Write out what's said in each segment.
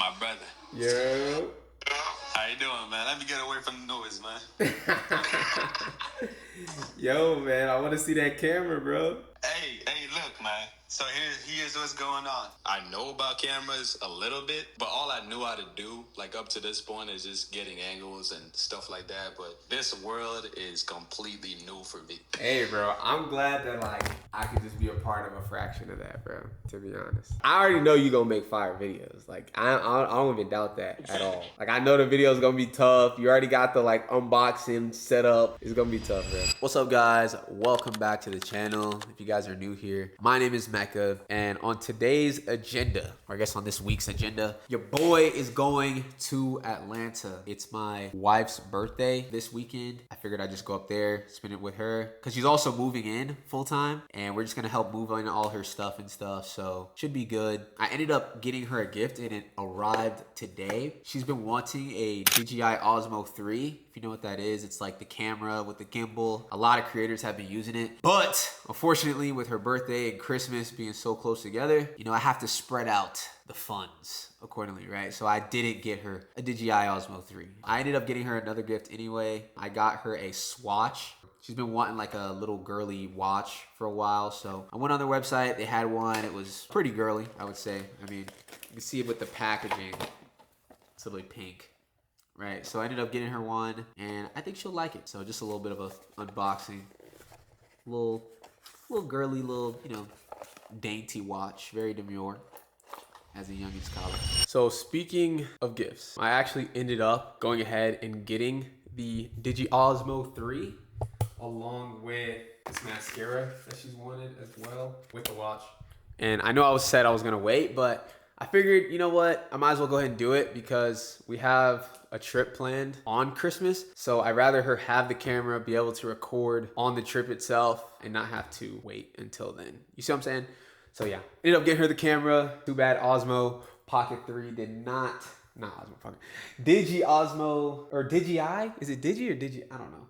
My brother. Yo. How you doing, man? Let me get away from the noise, man. Yo, man, I want to see that camera, bro. Hey, look, man. So here's what's going on. I know about cameras a little bit, but all I knew how to do, like up to this point, is just getting angles and stuff like that. But this world is completely new for me. Hey, bro, I'm glad that, like, I could just be a part of a fraction of that, bro, to be honest. I already know you gonna make fire videos. Like, I don't even doubt that at all. Like, I know the video's gonna be tough. You already got the, like, unboxing set up. It's gonna be tough, bro. What's up, guys? Welcome back to the channel. If you guys are new here, my name is Mecca, and on today's agenda, or I guess on this week's agenda, your boy is going to Atlanta. It's my wife's birthday this weekend. I figured I'd just go up there, spend it with her, because she's also moving in full-time, and we're just gonna help move in all her stuff and stuff, so should be good. I ended up getting her a gift, and it arrived today. She's been wanting a DJI Osmo 3. If you know what that is, it's like the camera with the gimbal. A lot of creators have been using it, but unfortunately with her birthday and Christmas being so close together, you know, I have to spread out the funds accordingly, right? So I didn't get her a DJI Osmo 3. I ended up getting her another gift anyway. I got her a Swatch. She's been wanting like a little girly watch for a while, so I went on their website. They had one. It was pretty girly, I would say. I mean, you can see it with the packaging. It's literally pink. Right, so I ended up getting her one, and I think she'll like it. So just a little bit of a unboxing, little girly, little, you know, dainty watch, very demure, as a youngin' scholar. So speaking of gifts, I actually ended up going ahead and getting the Digi Osmo 3, along with this mascara that she's wanted as well, with the watch. And I know I said I was gonna wait, but I figured, you know what, I might as well go ahead and do it because we have a trip planned on Christmas. So I'd rather her have the camera, be able to record on the trip itself and not have to wait until then. You see what I'm saying? So yeah, ended up getting her the camera. Too bad Osmo Pocket 3 did not Osmo Pocket. Digi Osmo, or Digi? Is it Digi or Digi? I don't know.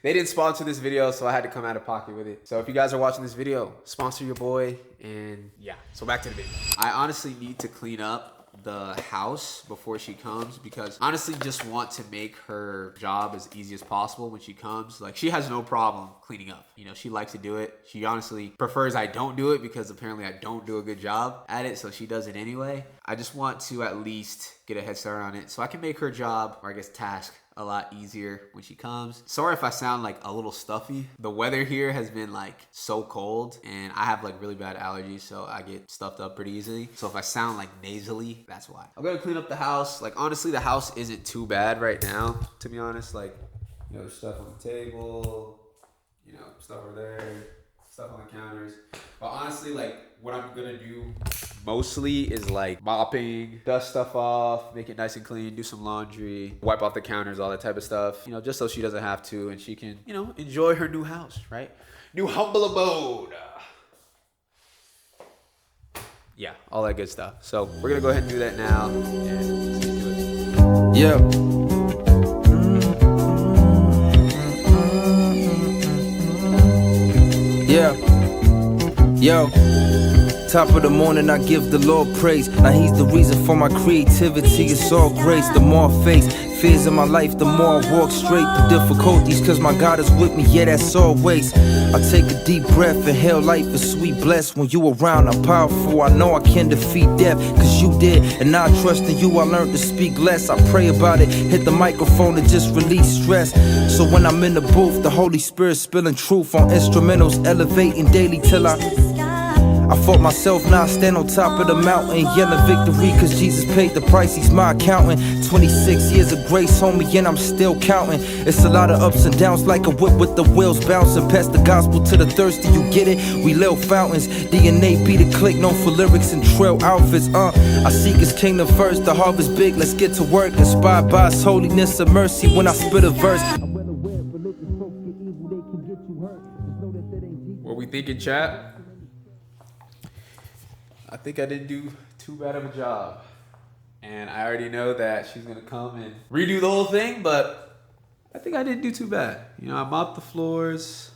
They didn't sponsor this video, so I had to come out of pocket with it. So if you guys are watching this video, sponsor your boy, and yeah. So back to the video. I honestly need to clean up the house before she comes because honestly just want to make her job as easy as possible when she comes. Like, she has no problem cleaning up. You know, she likes to do it. She honestly prefers I don't do it because apparently I don't do a good job at it, so she does it anyway. I just want to at least get a head start on it so I can make her job, or I guess task, a lot easier when she comes. Sorry if I sound like a little stuffy. The weather here has been like so cold, and I have like really bad allergies, so I get stuffed up pretty easily. So if I sound like nasally, that's why. I'm gonna clean up the house. Like, honestly, the house isn't too bad right now, to be honest. Like, you know, there's stuff on the table, you know, stuff over there, stuff on the counters. But honestly, like, what I'm gonna do mostly is like mopping, dust stuff off, make it nice and clean, do some laundry, wipe off the counters, all that type of stuff, you know, just so she doesn't have to and she can, you know, enjoy her new house, right? New humble abode. Yeah, all that good stuff. So we're gonna go ahead and do that now and do it. Yeah. Yo, top of the morning, I give the Lord praise. Now he's the reason for my creativity. It's all grace. The more I face fears in my life, the more I walk straight through difficulties, cause my God is with me, yeah, that's always. I take a deep breath, inhale life is sweet, blessed. When you around, I'm powerful, I know I can defeat death, cause you did, and now I trust in you, I learned to speak less. I pray about it, hit the microphone and just release stress. So when I'm in the booth, the Holy Spirit spilling truth on instrumentals, elevating daily till I fought myself, now I stand on top of the mountain, yelling victory, cause Jesus paid the price, he's my accountant. 26 years of grace, homie, and I'm still counting. It's a lot of ups and downs, like a whip with the wheels bouncing. Pass the gospel to the thirsty, you get it? We live fountains, DNA be the click, known for lyrics and trail outfits. I seek his kingdom first, the harvest big, let's get to work. Inspired by his holiness and mercy when I spit a verse. What we thinking, chat? I think I didn't do too bad of a job. And I already know that she's gonna come and redo the whole thing, but I think I didn't do too bad. You know, I mopped the floors,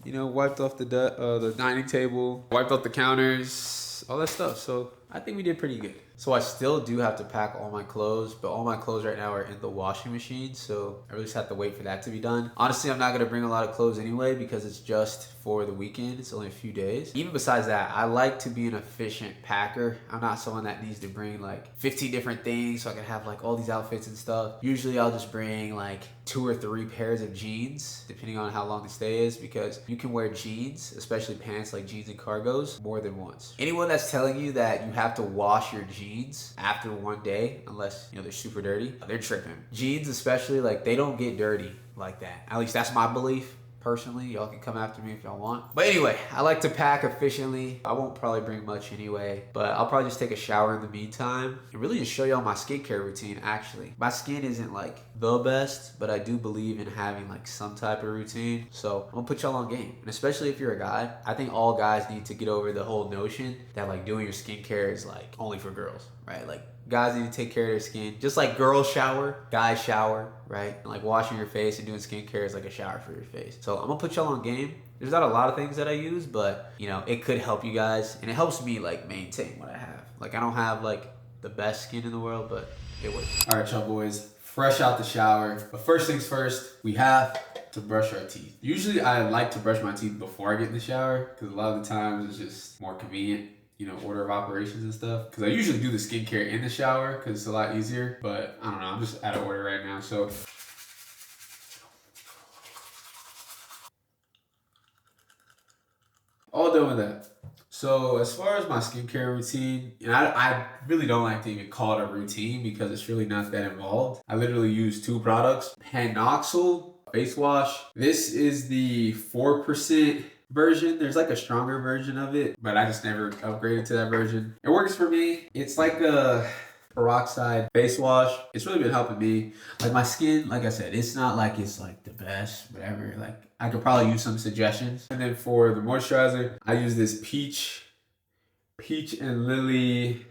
you know, wiped off the dining table, wiped off the counters, all that stuff. So I think we did pretty good. So I still do have to pack all my clothes, but all my clothes right now are in the washing machine. So I really just have to wait for that to be done. Honestly, I'm not gonna bring a lot of clothes anyway because it's just for the weekend. It's only a few days. Even besides that, I like to be an efficient packer. I'm not someone that needs to bring like 15 different things so I can have like all these outfits and stuff. Usually I'll just bring like 2 or 3 pairs of jeans, depending on how long the stay is, because you can wear jeans, especially pants like jeans and cargos, more than once. Anyone that's telling you that you have to wash your jeans after one day, unless they're super dirty, they're tripping. Jeans especially, like they don't get dirty like that. At least that's my belief. Personally, y'all can come after me if y'all want. But anyway, I like to pack efficiently. I won't probably bring much anyway, but I'll probably just take a shower in the meantime and really just show y'all my skincare routine actually. My skin isn't like the best, but I do believe in having like some type of routine. So I'm gonna put y'all on game. And especially if you're a guy, I think all guys need to get over the whole notion that like doing your skincare is like only for girls, right? Like guys need to take care of their skin. Just like girls shower, guys shower, right? And like washing your face and doing skincare is like a shower for your face. So I'm gonna put y'all on game. There's not a lot of things that I use, but it could help you guys. And it helps me like maintain what I have. Like I don't have like the best skin in the world, but it works. All right, y'all boys, fresh out the shower. But first things first, we have to brush our teeth. Usually I like to brush my teeth before I get in the shower because a lot of the times it's just more convenient. Order of operations and stuff. Because I usually do the skincare in the shower because it's a lot easier. But I don't know, I'm just out of order right now. So all done with that. So as far as my skincare routine, I really don't like to even call it a routine because it's really not that involved. I literally use 2 products. Panoxyl face wash. This is the 4% version. There's like a stronger version of it, but I just never upgraded to that version. It works for me. It's like a peroxide face wash. It's really been helping me. Like my skin, like I said, it's not like it's like the best, whatever. Like I could probably use some suggestions. And then for the moisturizer, I use this peach and lily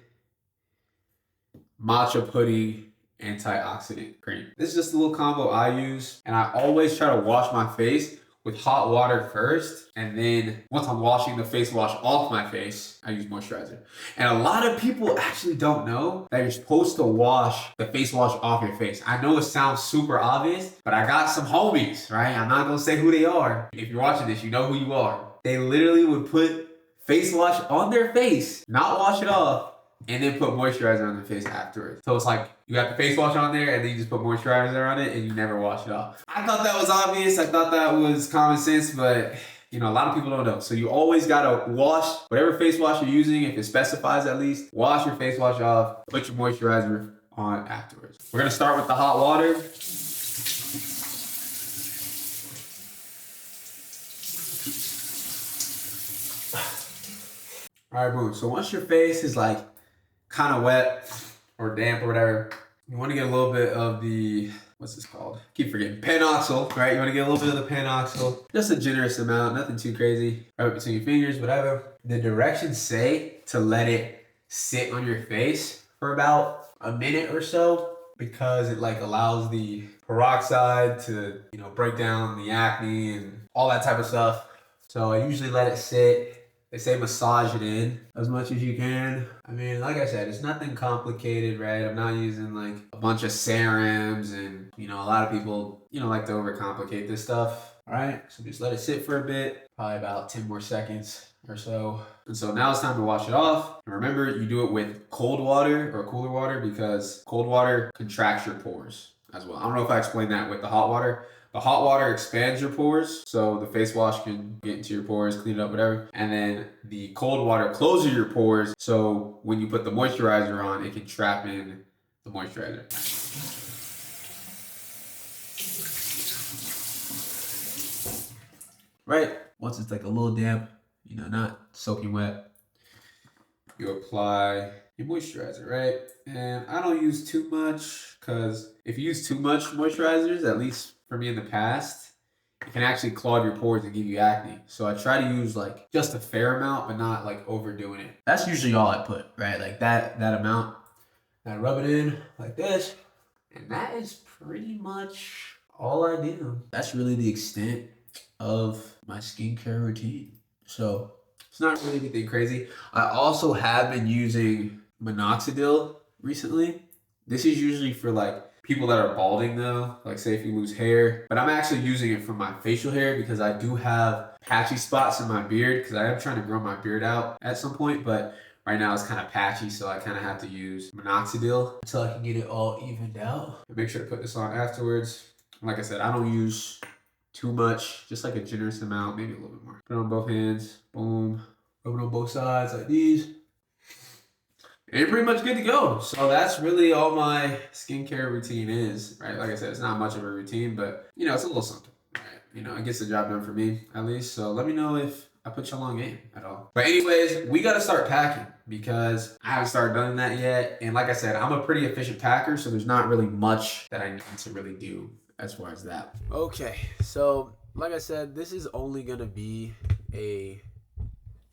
matcha pudding antioxidant cream. This is just a little combo I use, and I always try to wash my face with hot water first, and then once I'm washing the face wash off my face, I use moisturizer. And a lot of people actually don't know that you're supposed to wash the face wash off your face. I know it sounds super obvious, but I got some homies, right? I'm not gonna say who they are. If you're watching this, you know who you are. They literally would put face wash on their face, not wash it off, and then put moisturizer on their face afterwards. So it's like you got the face wash on there and then you just put moisturizer on it and you never wash it off. I thought that was obvious. I thought that was common sense, but a lot of people don't know. So you always gotta wash whatever face wash you're using, if it specifies at least, wash your face wash off, put your moisturizer on afterwards. We're gonna start with the hot water. All right, boom. So once your face is like kind of wet or damp or whatever, you want to get a little bit of the, what's this called? Keep forgetting. Panoxyl, right? You want to get a little bit of the Panoxyl. Just a generous amount, nothing too crazy. Right between your fingers, whatever. The directions say to let it sit on your face for about a minute or so because it like allows the peroxide to, break down the acne and all that type of stuff. So I usually let it sit. They say massage it in as much as you can. I mean, like I said, it's nothing complicated, right? I'm not using like a bunch of serums and, a lot of people, like to overcomplicate this stuff. All right, so just let it sit for a bit, probably about 10 more seconds or so. And so now it's time to wash it off. And remember, you do it with cold water or cooler water because cold water contracts your pores as well. I don't know if I explained that with the hot water. The hot water expands your pores, so the face wash can get into your pores, clean it up, whatever. And then the cold water closes your pores, so when you put the moisturizer on, it can trap in the moisturizer. Right, once it's like a little damp, not soaking wet, you apply your moisturizer, right? And I don't use too much, because if you use too much moisturizers, at least for me in the past, it can actually clog your pores and give you acne. So I try to use like just a fair amount, but not like overdoing it. That's usually all I put, right? Like that amount. And I rub it in like this. And that is pretty much all I do. That's really the extent of my skincare routine. So It's not really anything crazy. I also have been using minoxidil recently. This is usually for like people that are balding though, like say if you lose hair. But I'm actually using it for my facial hair because I do have patchy spots in my beard because I am trying to grow my beard out at some point, but right now it's kind of patchy, so I kind of have to use minoxidil until I can get it all evened out. And make sure to put this on afterwards. Like I said, I don't use too much, just like a generous amount, maybe a little bit more. Put it on both hands, boom. Rub it on both sides like these. And you're pretty much good to go. So that's really all my skincare routine is, right? Like I said, it's not much of a routine, but you know, it's a little something, right? You know, it gets the job done for me at least. So let me know if I put y'all on game at all. But anyways, we got to start packing because I haven't started doing that yet. And like I said, I'm a pretty efficient packer, so there's not really much that I need to really do as far as that. Okay, so like I said, this is only gonna be a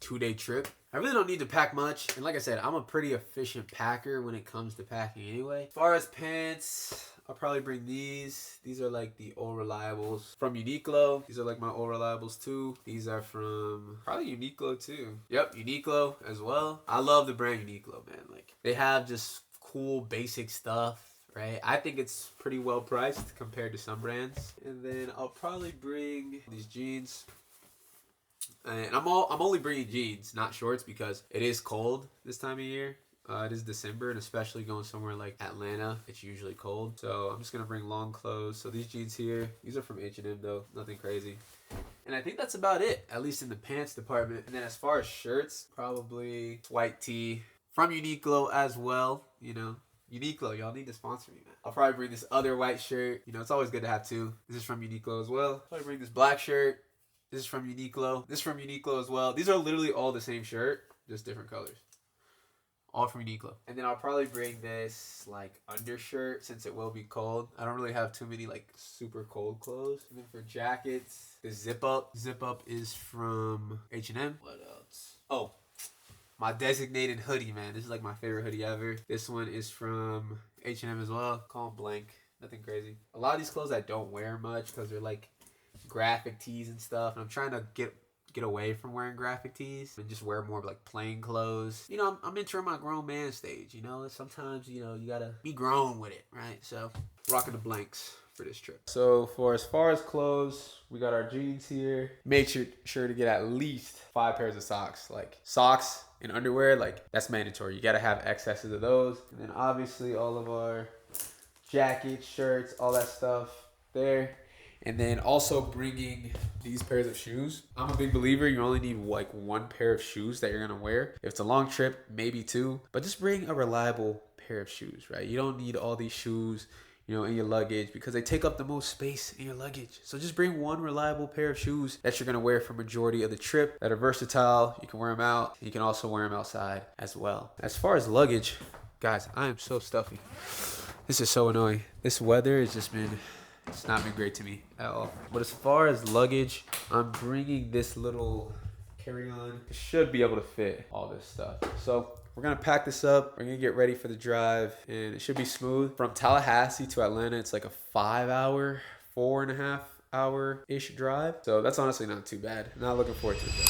2-day trip. I really don't need to pack much, and like I said, I'm a pretty efficient packer when it comes to packing anyway. As far as pants, I'll probably bring these. These are like the All Reliables from Uniqlo. These are like my All Reliables too. These are from probably Uniqlo too. Yep, Uniqlo as well. I love the brand Uniqlo, man. Like they have just cool basic stuff. Right, I think it's pretty well priced compared to some brands. And then I'll probably bring these jeans. And I'm only bringing jeans, not shorts, because it is cold this time of year. It is December, and especially going somewhere like Atlanta, it's usually cold. So I'm just gonna bring long clothes. So these jeans here, these are from H&M though, nothing crazy. And I think that's about it, at least in the pants department. And then as far as shirts, probably white tee from Uniqlo as well, you know. Uniqlo, y'all need to sponsor me, man. I'll probably bring this other white shirt. You know, it's always good to have two. This is from Uniqlo as well. I'll probably bring this black shirt. This is from Uniqlo. This is from Uniqlo as well. These are literally all the same shirt, just different colors. All from Uniqlo. And then I'll probably bring this like undershirt since it will be cold. I don't really have too many like super cold clothes. And then for jackets, the zip up. Zip up is from H&M. What else? Oh, my designated hoodie, man. This is like my favorite hoodie ever. This one is from H&M as well. Call them blank. Nothing crazy. A lot of these clothes I don't wear much because they're like graphic tees and stuff. And I'm trying to get away from wearing graphic tees and just wear more of like plain clothes. You know, I'm entering my grown man stage. You know, sometimes, you know, you gotta be grown with it, right? So, rocking the blanks for this trip. So as far as clothes, we got our jeans here. Make sure to get at least 5 pairs of socks. Like socks and underwear, like that's mandatory. You gotta have excesses of those. And then obviously all of our jackets, shirts, all that stuff there. And then also bringing these pairs of shoes. I'm a big believer you only need like 1 pair of shoes that you're gonna wear. If it's a long trip, maybe 2. But just bring a reliable pair of shoes, right? You don't need all these shoes, you know, in your luggage because they take up the most space in your luggage. So just bring 1 reliable pair of shoes that you're gonna wear for majority of the trip that are versatile. You can wear them out. You can also wear them outside as well. As far as luggage, guys, I am so stuffy. This is so annoying. This weather has just been... It's not been great to me at all. But as far as luggage, I'm bringing this little carry-on. It should be able to fit all this stuff. So we're going to pack this up. We're going to get ready for the drive. And it should be smooth. From Tallahassee to Atlanta, it's like a 5-hour, 4.5-hour-ish drive. So that's honestly not too bad. Not looking forward to it though.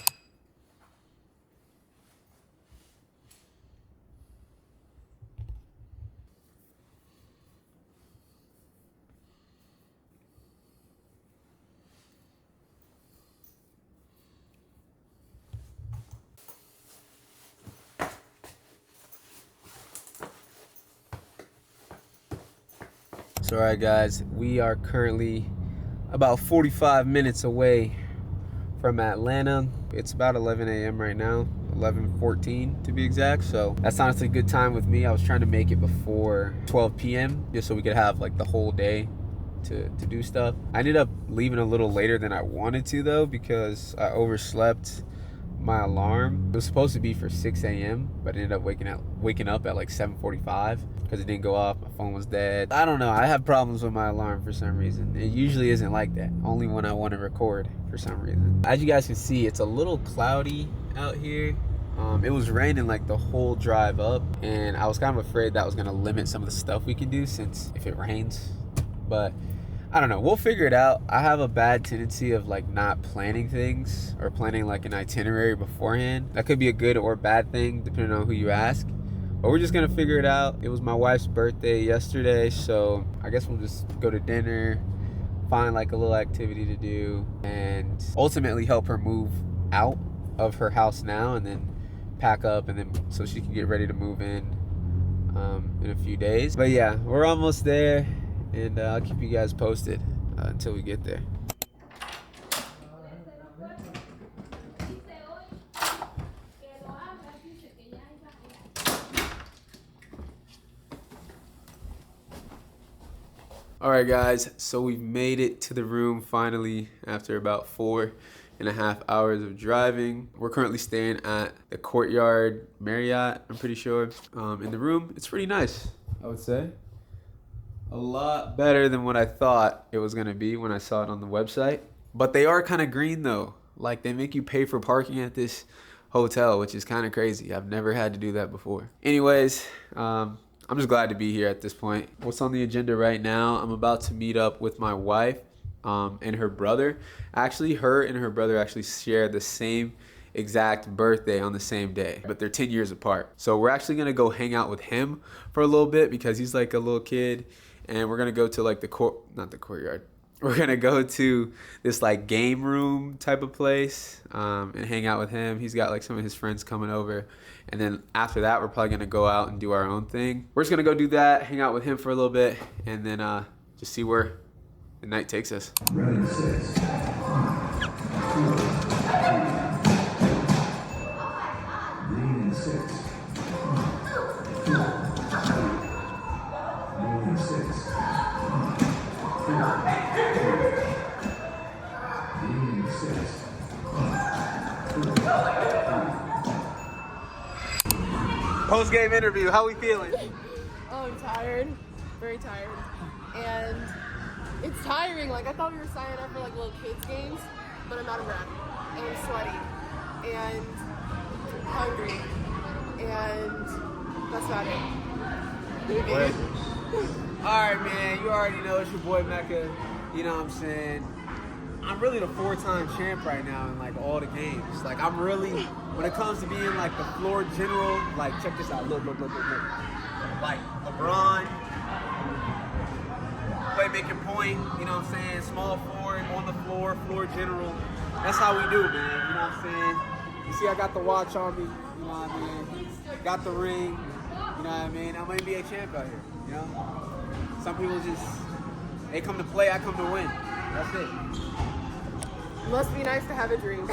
So alright guys, we are currently about 45 minutes away from Atlanta. It's about 11 a.m. right now, 11:14 to be exact. So that's honestly a good time with me. I was trying to make it before 12 p.m. just so we could have like the whole day to do stuff. I ended up leaving a little later than I wanted to though because I overslept my alarm. It was supposed to be for 6 a.m. but I ended up waking up at like 7:45 because it didn't go off. My phone was dead. I don't know. I have problems with my alarm for some reason. It usually isn't like that. Only when I want to record for some reason. As you guys can see, it's a little cloudy out here. It was raining like the whole drive up, and I was kind of afraid that was gonna limit some of the stuff we can do since if it rains. But I don't know. We'll figure it out. I have a bad tendency of like not planning things or planning like an itinerary beforehand. That could be a good or bad thing depending on who you ask. But we're just gonna figure it out. It was my wife's birthday yesterday, so I guess we'll just go to dinner, find like a little activity to do, and ultimately help her move out of her house now and then pack up and then so she can get ready to move in a few days. But yeah, we're almost there, and I'll keep you guys posted until we get there. All right, guys, so we've made it to the room finally after about 4.5 hours of driving. We're currently staying at the Courtyard Marriott, I'm pretty sure. In the room, it's pretty nice, I would say. A lot better than what I thought it was gonna be when I saw it on the website. But they are kind of green though. Like, they make you pay for parking at this hotel, which is kind of crazy. I've never had to do that before. Anyways, I'm just glad to be here at this point. What's on the agenda right now? I'm about to meet up with my wife and her brother. Actually, her and her brother actually share the same exact birthday on the same day, but they're 10 years apart. So we're actually gonna go hang out with him for a little bit because he's like a little kid, and we're gonna go to like not the courtyard. We're gonna go to this like game room type of place and hang out with him. He's got like some of his friends coming over. And then after that, we're probably gonna go out and do our own thing. We're just gonna go do that, hang out with him for a little bit, and then just see where the night takes us. Running 6. 5, 4, 3. Green and 6. 5, 4, 3. Green and 6. 5, 4, 3. Green and 6. 5, 4, 3. Post-game interview, how we feeling? Oh, I'm tired. Very tired. And it's tiring. Like, I thought we were signing up for like little kids games, but I'm out of breath. And I'm sweaty. And hungry. And that's about it. Alright, man, you already know it's your boy Mecca. You know what I'm saying? I'm really the 4-time champ right now in like all the games. Like, I'm really, when it comes to being like the floor general, like, check this out, look. Like LeBron, playmaking point, you know what I'm saying? Small forward, on the floor, floor general. That's how we do, man, you know what I'm saying? You see I got the watch on me, you know what I mean? Got the ring, you know what I mean? I'm an NBA champ out here, you know? Some people just, they come to play, I come to win. That's it. Must be nice to have a dream.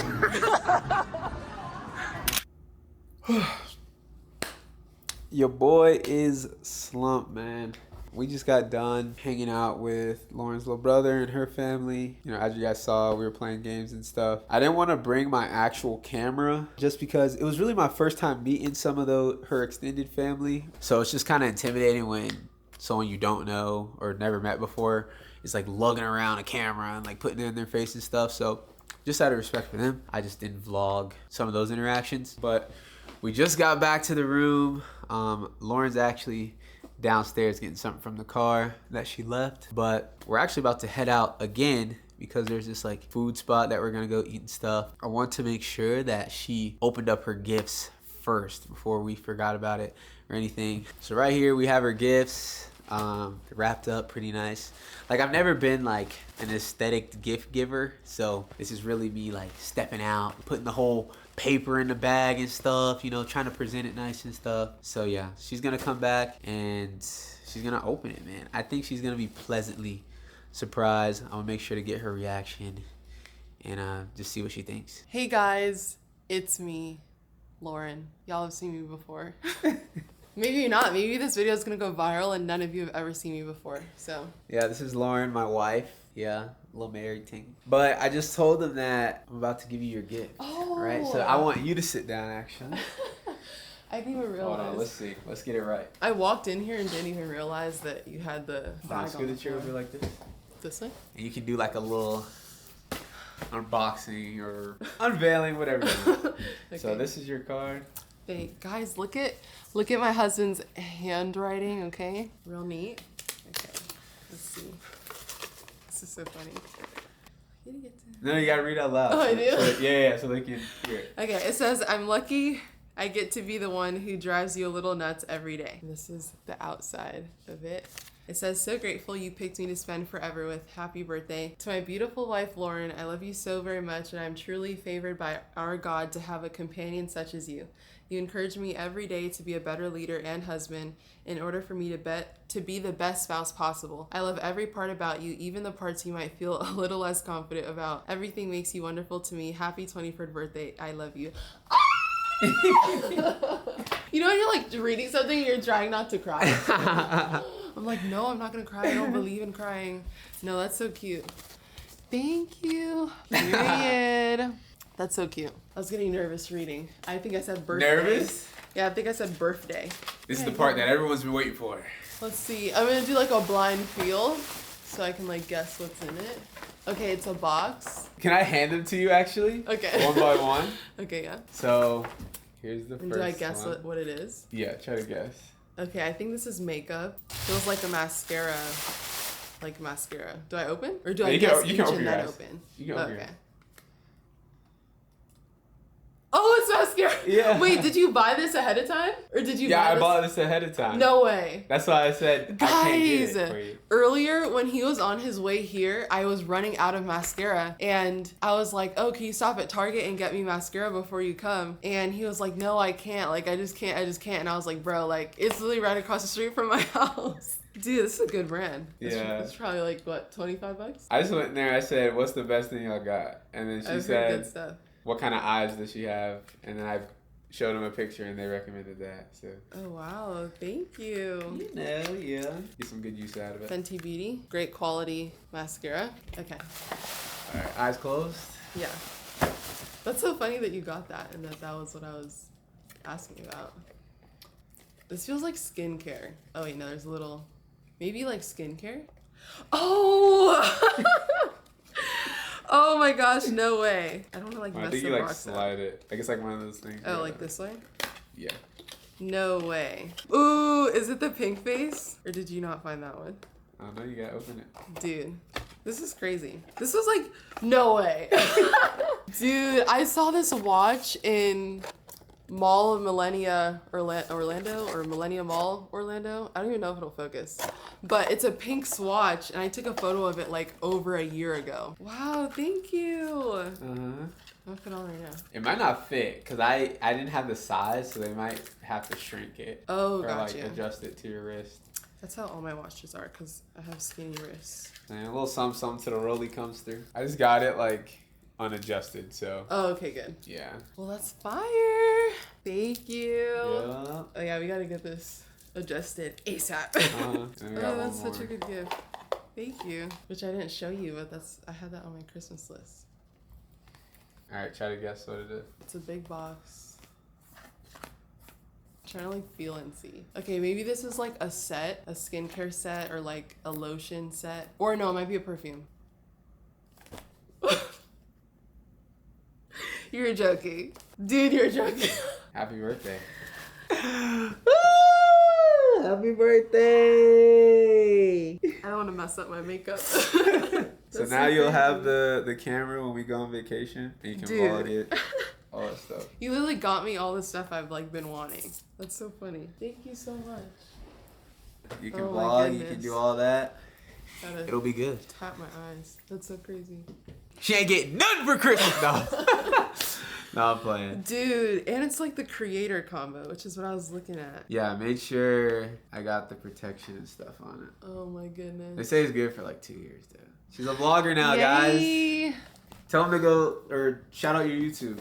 Your boy is slumped, man. We just got done hanging out with Lauren's little brother and her family. You know, as you guys saw, we were playing games and stuff. I didn't want to bring my actual camera just because it was really my first time meeting some of her extended family. So it's just kind of intimidating when someone you don't know or never met before is like lugging around a camera and like putting it in their face and stuff. So just out of respect for them, I just didn't vlog some of those interactions. But we just got back to the room. Lauren's actually downstairs getting something from the car that she left. But we're actually about to head out again because there's this like food spot that we're gonna go eat and stuff. I want to make sure that she opened up her gifts first before we forgot about it or anything. So right here we have her gifts. Wrapped up pretty nice. Like, I've never been like an aesthetic gift giver, so this is really me like stepping out, putting the whole paper in the bag and stuff, you know, trying to present it nice and stuff. So yeah, she's gonna come back and she's gonna open it, man. I think she's gonna be pleasantly surprised. I'm gonna make sure to get her reaction and just see what she thinks. Hey guys, it's me, Lauren. Y'all have seen me before. Maybe not. Maybe this video is gonna go viral and none of you have ever seen me before. So yeah, this is Lauren, my wife. Yeah, a little married thing. But I just told them that I'm about to give you your gift. Oh. Right? So I want you to sit down, actually. I didn't even realize. Hold on, let's see. Let's get it right. I walked in here and didn't even realize that you had the bag Screw on the the chair floor. over like this. This way? And you can do like a little unboxing or unveiling, whatever you want. Okay. So this is your card. Guys, look at my husband's handwriting, okay? Real neat. Okay, let's see. This is so funny. You didn't get to... No, you gotta read out loud. Oh, I do? So they can hear it. Okay, it says, I'm lucky I get to be the one who drives you a little nuts every day. And this is the outside of it. It says, so grateful you picked me to spend forever with. Happy birthday. To my beautiful wife, Lauren, I love you so very much, and I'm truly favored by our God to have a companion such as you. You encourage me every day to be a better leader and husband in order for me to be the best spouse possible. I love every part about you, even the parts you might feel a little less confident about. Everything makes you wonderful to me. Happy 23rd birthday. I love you. You know when you're like reading something and you're trying not to cry? I'm like, no, I'm not gonna cry. I don't believe in crying. No, that's so cute. Thank you. Period. That's so cute. I was getting nervous reading. I think I said birthday. Nervous? Yeah, I think I said birthday. This is the part that everyone's been waiting for. Let's see. I'm gonna do like a blind feel so I can like guess what's in it. Okay, it's a box. Can I hand them to you actually? Okay. One by one. Okay, yeah. So, here's the And first do I guess one. what it is? Yeah, try to guess. Okay, I think this is makeup. Feels like a mascara. Like mascara. Do I open? Or do I guess each and then open? You can open Okay. yours. Oh, it's mascara. Yeah. Wait, did you buy this ahead of time? Or did you buy Yeah, this? I bought this ahead of time. No way. That's why I said I can't get Guys, it for you. earlier when he was on his way here, I was running out of mascara and I was like, oh, can you stop at Target and get me mascara before you come? And he was like, no, I can't. Like, I just can't. And I was like, bro, like, it's literally right across the street from my house. Dude, this is a good brand. Yeah. It's probably like, what, 25 bucks? I just went in there, I said, what's the best thing y'all got? And then she I've heard said, good stuff. what kind of eyes does she have? And then I showed them a picture and they recommended that. So, Oh, wow. Thank you. you know, yeah. Get some good use out of it. Fenty Beauty. Great quality mascara. Okay. All right, eyes closed. Yeah. That's so funny that you got that and that was what I was asking about. This feels like skincare. Oh, wait, no, there's a little... Maybe like skincare? Oh! Oh my gosh, no way. I don't want to like I mess think the you like box up. slide it. Like it's like one of those things. Oh, like this way? Yeah. No way. Ooh, is it the pink face? Or did you not find that one? I don't know, you gotta open it. Dude, this is crazy. This was like, no way. Dude, I saw this watch in Mall of Millennia Orlando or Millennia Mall Orlando. I don't even know if it'll focus. But it's a pink swatch and I took a photo of it like over a year ago. Wow, thank you. Uh-huh. I'm gonna put it on right now. It might not fit because I didn't have the size, so they might have to shrink it. Oh, or gotcha. like adjust it to your wrist. That's how all my watches are because I have skinny wrists. And a little something to the rolly comes through. I just got it like unadjusted, so Oh, okay, good. yeah. Well, that's fire. Thank you. Yeah. Oh yeah, we gotta get this adjusted ASAP. And then we got Oh, one that's more. such a good gift. Thank you. Which I didn't show you, but I had that on my Christmas list. All right, try to guess what it is. It's a big box. I'm trying to like feel and see. Okay, maybe this is like a skincare set, or like a lotion set. Or no, it might be a perfume. You're joking. Dude, you're joking. Happy birthday. Happy birthday! I don't want to mess up my makeup. So now you'll have the camera when we go on vacation, and you can Dude. vlog it, all that stuff. You literally got me all the stuff I've like been wanting. That's so funny. Thank you so much. You can Oh my vlog, you can goodness. do all that. Gotta It'll be good. tap my eyes. That's so crazy. She ain't getting nothing for Christmas, no. No, I'm playing. Dude, and it's like the creator combo, which is what I was looking at. Yeah, I made sure I got the protection and stuff on it. Oh my They goodness. say it's good for like 2 years, though. She's a vlogger now, guys. Yay. Tell them to go, or shout out your YouTube.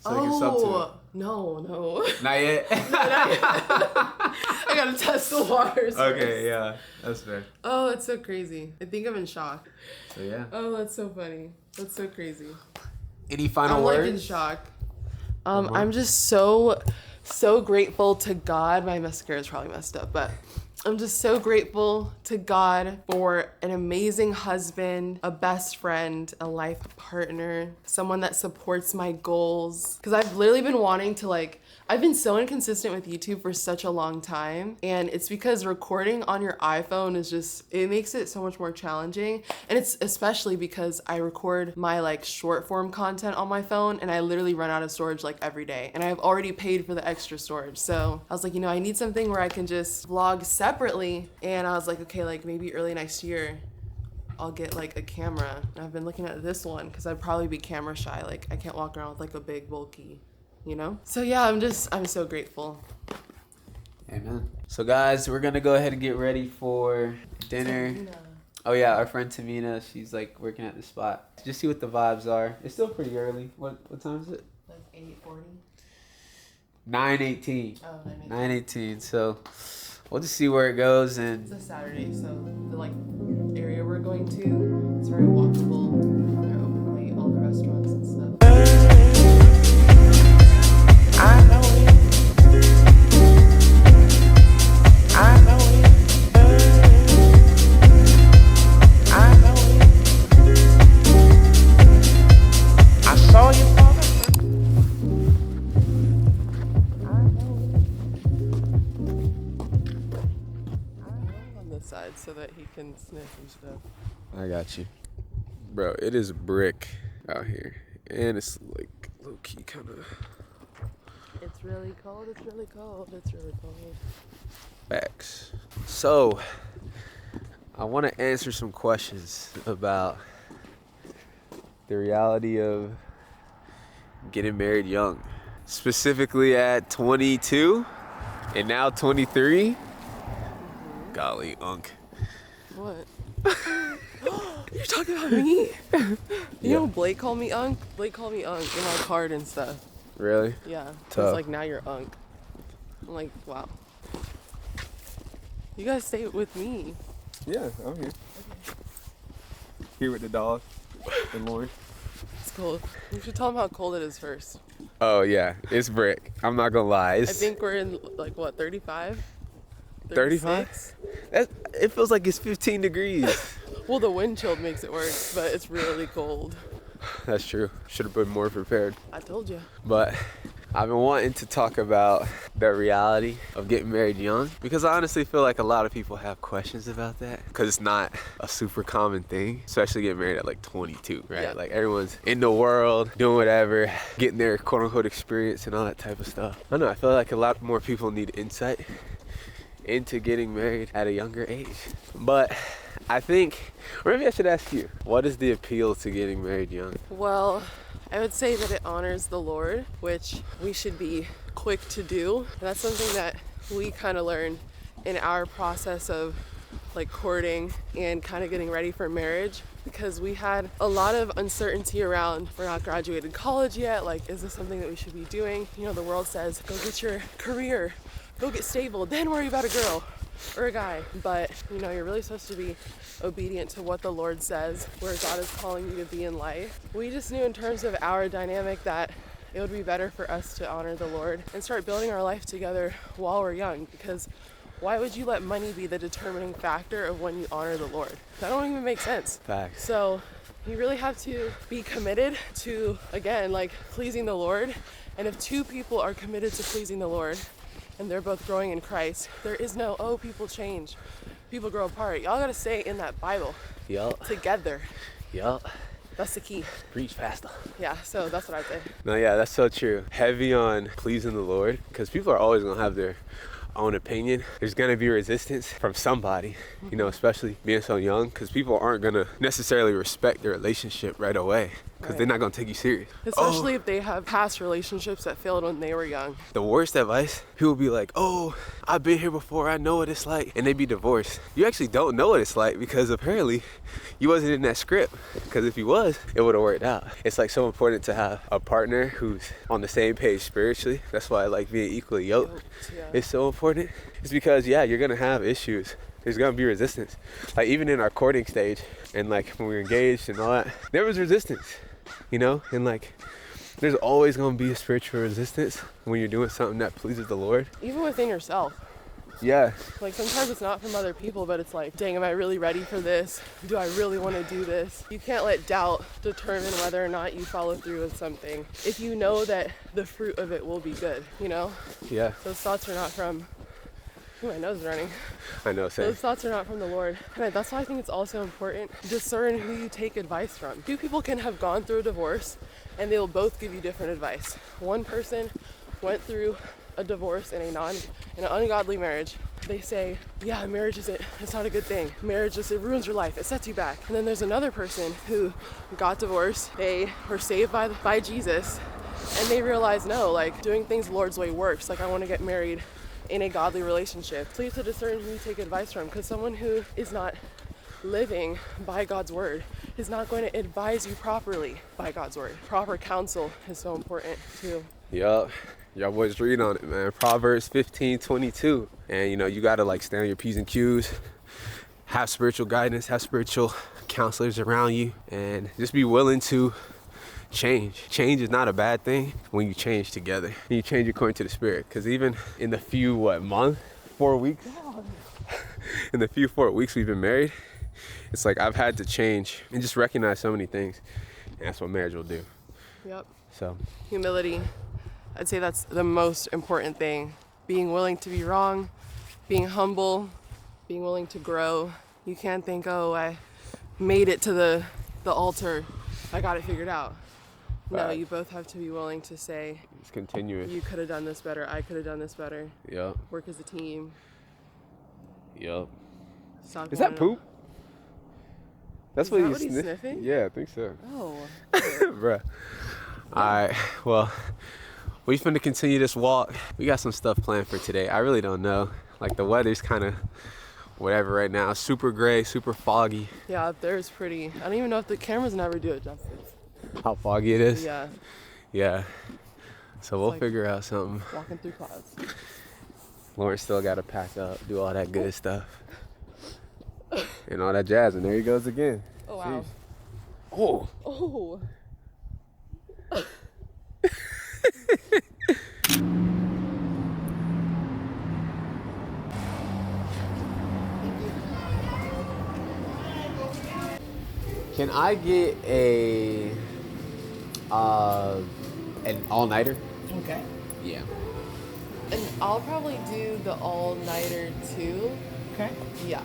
So they can sub to Oh, no. it. Not yet? I gotta test the waters. Okay, yeah. That's fair. Oh, it's so crazy. I think I'm in shock. So, yeah. Oh, that's so funny. That's so crazy. Any final I'm words? like in shock. I'm just so grateful to God. My mascara is probably messed up, but I'm just so grateful to God for an amazing husband, a best friend, a life partner, someone that supports my goals. Because I've literally been wanting to like, I've been so inconsistent with YouTube for such a long time, and it's because recording on your iPhone is just, it makes it so much more challenging. And it's especially because I record my like short form content on my phone, and I literally run out of storage like every day, and I've already paid for the extra storage. So I was like, you know, I need something where I can just vlog separately. And I was like, okay, like maybe early next year I'll get like a camera. And I've been looking at this one because I'd probably be camera shy. Like I can't walk around with like a big bulky, you know? So yeah, I'm so grateful. Amen. So guys, we're gonna go ahead and get ready for dinner. Tamina. Oh yeah, our friend Tamina, she's like working at the spot. Just see what the vibes are. It's still pretty early. What time is it? Like 8:40. 9:18. Oh, 9:18. 9:18. So we'll just see where it goes. And It's a Saturday, so the like area we're going to, it's very walkable. They're open late, all the restaurants and stuff. I know it. I know it. I know it. I saw you, father. I know On this side so that he can sniff and stuff. I got you. Bro, it is brick out here. And it's like low key kind of It's really cold, it's really cold, it's really cold. facts. So, I want to answer some questions about the reality of getting married young. Specifically at 22 and now 23. Golly, unk. What? You're talking about me? You know Blake called me Unk? Blake called me Unk in my card and stuff. Really? Yeah. Tough. He's like, now you're Unk. I'm like, wow. You guys stay with me. Yeah, I'm here. Here with the dog and Lauren. It's cold. You should tell him how cold it is first. Oh yeah, it's brick. I'm not gonna lie. I think we're in like what, 35? 35? It feels like it's 15 degrees. Well, the wind chill makes it worse, but it's really cold. That's true. Should have been more prepared. I told you. But I've been wanting to talk about the reality of getting married young because I honestly feel like a lot of people have questions about that because it's not a super common thing, especially getting married at like 22, right? Yeah. Like everyone's in the world, doing whatever, getting their quote unquote experience and all that type of stuff. I don't know, I feel like a lot more people need insight into getting married at a younger age. But I think, or maybe I should ask you, what is the appeal to getting married young? Well, I would say that it honors the Lord, which we should be quick to do. That's something that we kind of learned in our process of like courting and kind of getting ready for marriage, because we had a lot of uncertainty around, we're not graduated college yet, like is this something that we should be doing? You know, the world says go get your career, go get stable, then worry about a girl or a guy. But you know, you're really supposed to be obedient to what the Lord says, where God is calling you to be in life. We just knew in terms of our dynamic that it would be better for us to honor the Lord and start building our life together while we're young, because why would you let money be the determining factor of when you honor the Lord? That don't even make sense. Facts. So you really have to be committed to, again, like pleasing the Lord. And if two people are committed to pleasing the Lord and they're both growing in Christ, there is no, oh, people change, people grow apart. Y'all gotta stay in that Bible together. That's the key. Preach faster. Yeah, so that's what I'd say. No, yeah, that's so true. Heavy on pleasing the Lord, because people are always gonna have their own opinion. There's gonna be resistance from somebody, you know, especially being so young, because people aren't gonna necessarily respect the relationship right away, because they're not gonna take you serious. Especially if they have past relationships that failed when they were young. The worst advice, people be like, oh, I've been here before, I know what it's like, and they be divorced. You actually don't know what it's like, because apparently you wasn't in that script, because if you was, it would have worked out. It's like so important to have a partner who's on the same page spiritually. That's why I like being equally yoked. Yeah. It's so important. It's because, yeah, you're gonna have issues. There's gonna be resistance. Like even in our courting stage and like when we were engaged and all that, there was resistance, you know? And like, there's always gonna be a spiritual resistance when you're doing something that pleases the Lord. Even within yourself. Yeah. Like sometimes it's not from other people, but it's like, dang, am I really ready for this? Do I really want to do this? You can't let doubt determine whether or not you follow through with something. If you know that the fruit of it will be good, you know? Yeah. Those thoughts are not from, ooh, my nose is running. I know, same. Those thoughts are not from the Lord. And that's why I think it's also important to discern who you take advice from. Two people can have gone through a divorce and they'll both give you different advice. One person went through a divorce in an ungodly marriage. They say, yeah, marriage it's not a good thing. Marriage it ruins your life, it sets you back. And then there's another person who got divorced, they were saved by Jesus, and they realized, no, like doing things the Lord's way works. Like I want to get married in a godly relationship. So you have to discern who you take advice from, because someone who is not living by God's word is not going to advise you properly by God's word. Proper counsel is so important too. Yup. Y'all boys read on it, man. Proverbs 15:22. And you know, you gotta like stand on your P's and Q's, have spiritual guidance, have spiritual counselors around you, and just be willing to change. Change is not a bad thing when you change together. And you change according to the Spirit. Because even in the few, 4 weeks? In the few 4 weeks we've been married, it's like I've had to change and just recognize so many things. And that's what marriage will do. Yep. So. Humility. I'd say that's the most important thing. Being willing to be wrong, being humble, being willing to grow. You can't think, oh, I made it to the altar, I got it figured out. No, you both have to be willing to say, it's continuous. You could have done this better, I could have done this better. Yep. Work as a team. Yep. Stop Is that poop? That's what he's sniffing? Yeah, I think so. Oh. Bruh. Alright, well, we finna continue this walk. We got some stuff planned for today. I really don't know. Like the weather's kind of whatever right now. Super gray, super foggy. Yeah, up there is pretty. I don't even know if the cameras never do it justice. How foggy it is? Yeah. Yeah. So we'll like figure out something. Walking through clouds. Lauren still got to pack up, do all that good stuff. And all that jazz. And there he goes again. Oh, wow. Jeez. Oh. Oh. Can I get an all-nighter? Okay. Yeah. And I'll probably do the all-nighter too. Okay. Yeah.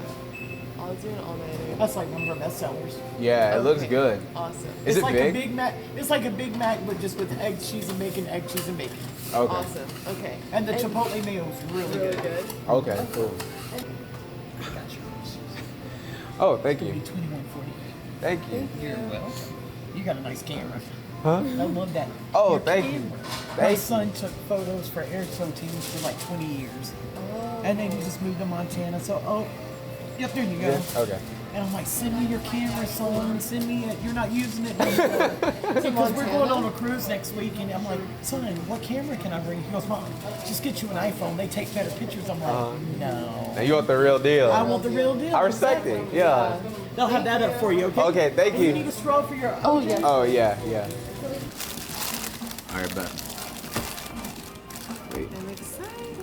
I'll do an all-nighter. That's like one of our best sellers. Yeah, it looks Okay. good. Awesome. Is It's it like big? a Big Mac. It's like a Big Mac, but just with egg, cheese, and bacon, egg, cheese, and bacon. Okay. Awesome. Okay. And the Chipotle meal is really Really good. good. Okay, cool. I got yours. Oh, thank It'll you. be $21.48. Thank you. You're welcome. You got a nice camera. Huh? I love that. Oh, Your thank you. camera. My Thank son took photos for airtow teams for like 20 years. Oh. And then he just moved to Montana. So, yep, there you go. Yeah, okay. And I'm like, send me your camera, son. Send me it. You're not using it anymore. Because we're going on a cruise next week. And I'm like, son, what camera can I bring? He goes, Mom, just get you an iPhone. They take better pictures. I'm like, no. Now you want the real deal. I want the real deal. I respect it. Yeah. They'll have that up for you, okay? Okay, thank You you. need a straw for your... Oh, yeah. Oh, yeah, yeah. All right, bet. Wait. I'm excited.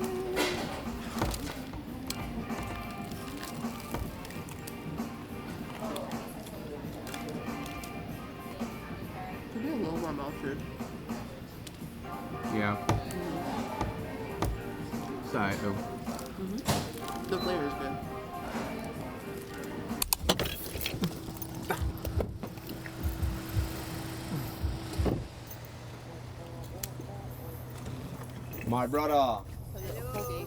Could be a little more melted. Yeah. Sorry, though. The flavor is good. My brother. Okay.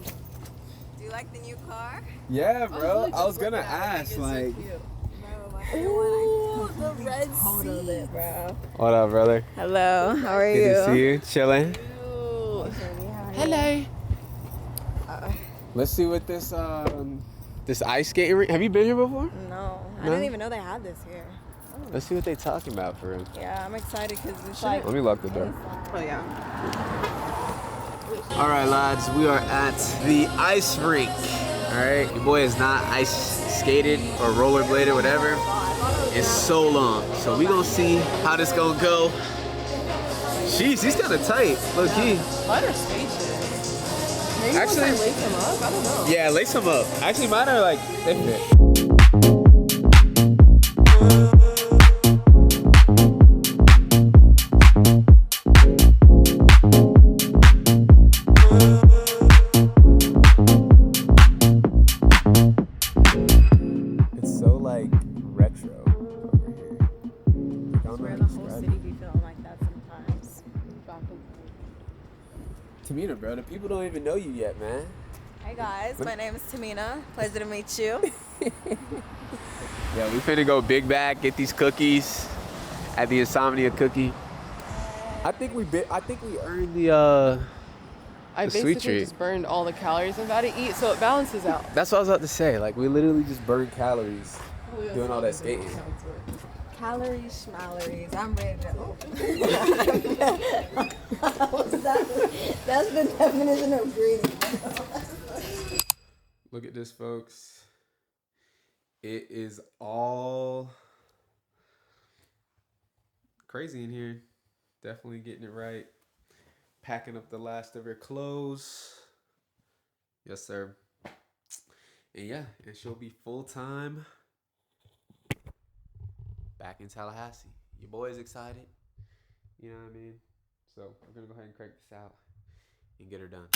Do you like the new car? Yeah, bro. really I was just gonna looking at it. ask, It's like. so cute. Ooh, the red seat. Bro. What up, brother? Hello, how are Good to see you. Chilling. Hello. Let's see what this this ice skating rink. Have you been here before? No, I No? didn't even know they had this here. Let's see what they talking about for real. Yeah, I'm excited because it's like. Let me lock the door. Oh yeah. All right, lads, we are at the ice rink. All right, your boy is not ice skated or rollerbladed, whatever. It's so long. So we gonna see how this gonna go. Jeez, he's kind of tight, low key. Mine are spacious. Maybe once I lace them up, I don't know. Yeah, lace them up. Actually, mine are like, they fit. It's so like retro over here. I don't know Where how the to whole describe city it. be feeling like that sometimes. Tamina, bro, the people don't even know you yet, man. Hey guys, my name is Tamina. Pleasure to meet you. Yeah, we finna go big bag, get these cookies at the Insomnia Cookie. I think we earned the I The sweet basically treat. just burned all the calories I'm about to eat, so it balances out. That's what I was about to say. Like, we literally just burned calories doing all that skating. Calories, schmalories. I'm ready to. What's that? That's the definition of greedy. Look at this, folks. It is all crazy in here. Definitely getting it right. Packing up the last of her clothes. Yes, sir. And yeah, and she'll be full-time back in Tallahassee. Your boy's excited. You know what I mean? So we're gonna go ahead and crank this out and get her done.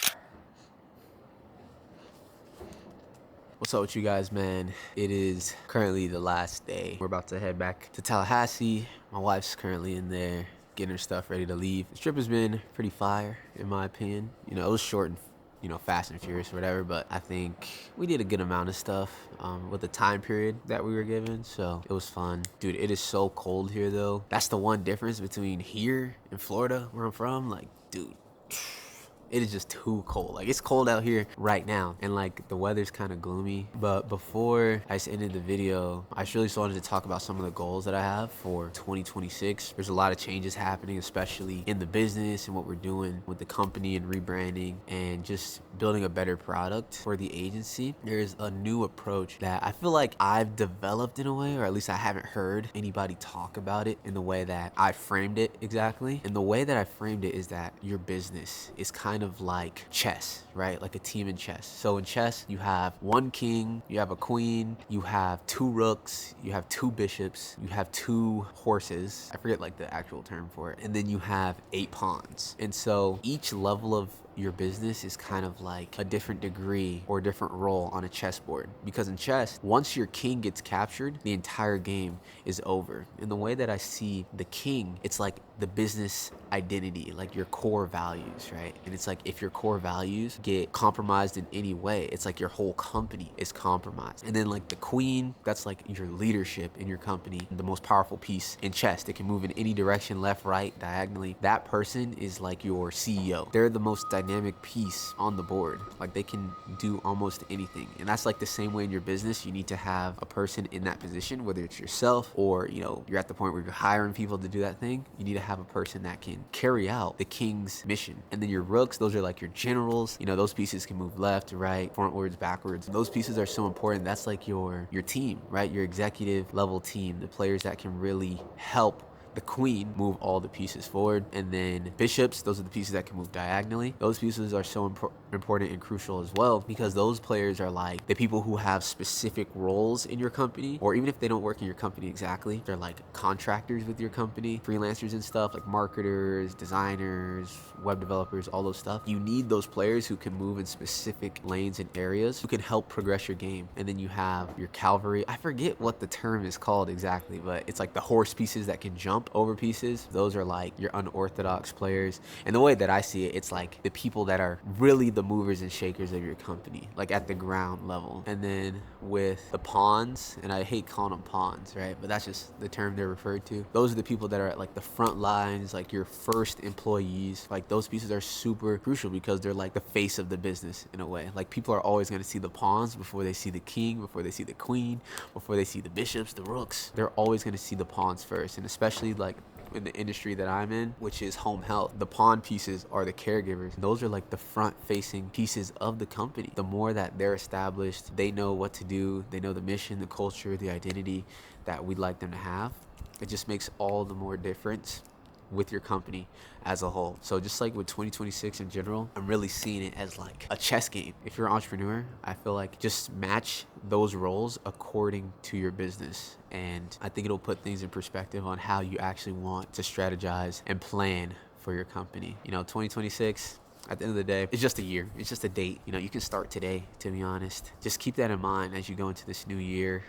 What's up with you guys, man? It is currently the last day. We're about to head back to Tallahassee. My wife's currently in there getting her stuff ready to leave. The trip has been pretty fire, in my opinion. You know, it was short and, you know, fast and furious or whatever, but I think we did a good amount of stuff with the time period that we were given, so it was fun. Dude, it is so cold here, though. That's the one difference between here and Florida, where I'm from. Like, dude, it is just too cold. Like, it's cold out here right now, and like the weather's kind of gloomy. But before I just ended the video, I really just wanted to talk about some of the goals that I have for 2026. There's a lot of changes happening, especially in the business and what we're doing with the company and rebranding and just building a better product for the agency. There's a new approach that I feel like I've developed in a way, or at least I haven't heard anybody talk about it in the way that I framed it exactly. And the way that I framed it is that your business is kind of like chess, right? Like a team in chess. So in chess, you have one king, you have a queen, you have two rooks, you have two bishops, you have two horses. I forget like the actual term for it. And then you have 8 pawns. And so each level of your business is kind of like a different degree or a different role on a chessboard. Because in chess, once your king gets captured, the entire game is over. And the way that I see the king, it's like the business identity, like your core values, right? And it's like if your core values get compromised in any way, it's like your whole company is compromised. And then like the queen, that's like your leadership in your company, the most powerful piece in chess. They can move in any direction, left, right, diagonally. That person is like your CEO. They're the most dynamic piece on the board. Like they can do almost anything. And that's like the same way in your business. You need to have a person in that position, whether it's yourself or, you know, you're at the point where you're hiring people to do that thing. You need to have a person that can carry out the king's mission. And then your rooks, those are like your generals. You know, those pieces can move left, right, frontwards, backwards. Those pieces are so important. That's like your team, right? Your executive level team, the players that can really help the queen move all the pieces forward. And then bishops, those are the pieces that can move diagonally. Those pieces are so important and crucial as well, because those players are like the people who have specific roles in your company, or even if they don't work in your company exactly, they're like contractors with your company, freelancers and stuff, like marketers, designers, web developers, all those stuff. You need those players who can move in specific lanes and areas, who can help progress your game. And then you have your cavalry. I forget what the term is called exactly, but it's like the horse pieces that can jump over pieces. Those are like your unorthodox players. And the way that I see it, it's like the people that are really the movers and shakers of your company, like at the ground level. And then with the pawns, and I hate calling them pawns, right? But that's just the term they're referred to. Those are the people that are at like the front lines, like your first employees. Like those pieces are super crucial because they're like the face of the business in a way. Like people are always going to see the pawns before they see the king, before they see the queen, before they see the bishops, the rooks. They're always going to see the pawns first. And especially like in the industry that I'm in, which is home health, the pawn pieces are the caregivers. Those are like the front facing pieces of the company. The more that they're established, they know what to do, they know the mission, the culture, the identity that we'd like them to have. It just makes all the more difference with your company as a whole. So just like with 2026 in general, I'm really seeing it as like a chess game. If you're an entrepreneur, I feel like just match those roles according to your business. And I think it'll put things in perspective on how you actually want to strategize and plan for your company. You know, 2026, at the end of the day, it's just a year. It's just a date. You know, you can start today, to be honest. Just keep that in mind as you go into this new year.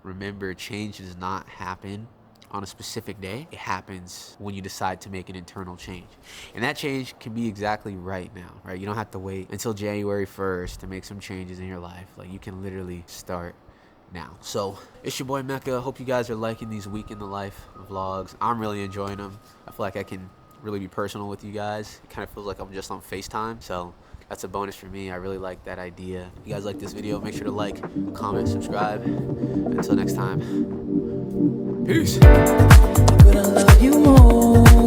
Remember, change does not happen on a specific day. It happens when you decide to make an internal change. And that change can be exactly right now, right? You don't have to wait until January 1st to make some changes in your life. Like, you can literally start now. So it's your boy Mecca. Hope you guys are liking these week in the life vlogs. I'm really enjoying them. I feel like I can really be personal with you guys. It kind of feels like I'm just on FaceTime. So that's a bonus for me. I really like that idea. If you guys like this video, make sure to like, comment, subscribe. Until next time, peace. Couldn't love you more.